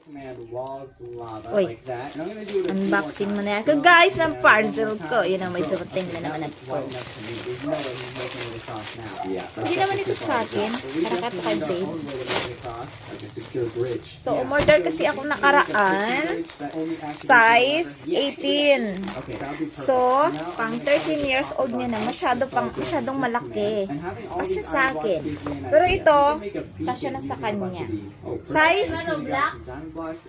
Uy, unboxing mo na yan. So guys, ang parcel ko. Yun ang may dumating na naman ito. Hindi naman ito sa akin. Para ka kay babe. So, umorder kasi ako nakaraan. Size 18. So, pang 13 years old niya na. Masyadong malaki. Kasi sa akin. Pero ito, kasya na sa kanya. Size?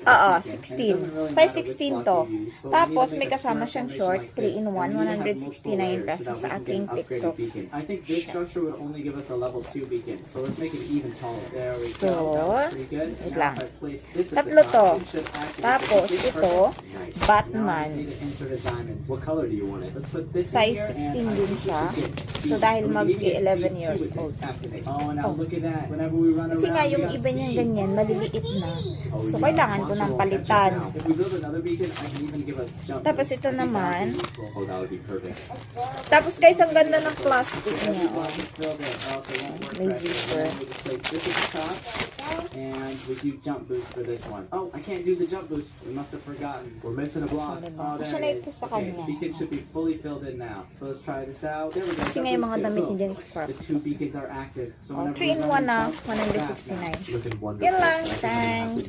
Oo, 16. Size 16 to. Tapos, may kasama siyang short, 3-in-1, 169 pesos sa aking TikTok. So, wait lang. Tatlo to. Tapos, ito, Batman. Size 16 din siya. So, dahil mag-11 years old. Oh. Kasi nga, yung iba niyang ganyan, maliliit na. So, kailangan ko ng palitan. Tapos, ito naman. Tapos, guys, ang ganda ng plastic niya. Oh. May zipper. And we do jump boost for this one. Oh, I can't do the jump boost. We must have forgotten. We're missing a block. Oh, there it is. Okay, beacon should be fully filled in now. So let's try this out. There we go. Kasi nga yung mga damit niya dyan scrap. The two beacons are active. So 3-in-1 na, 169. Yun lang. Thanks.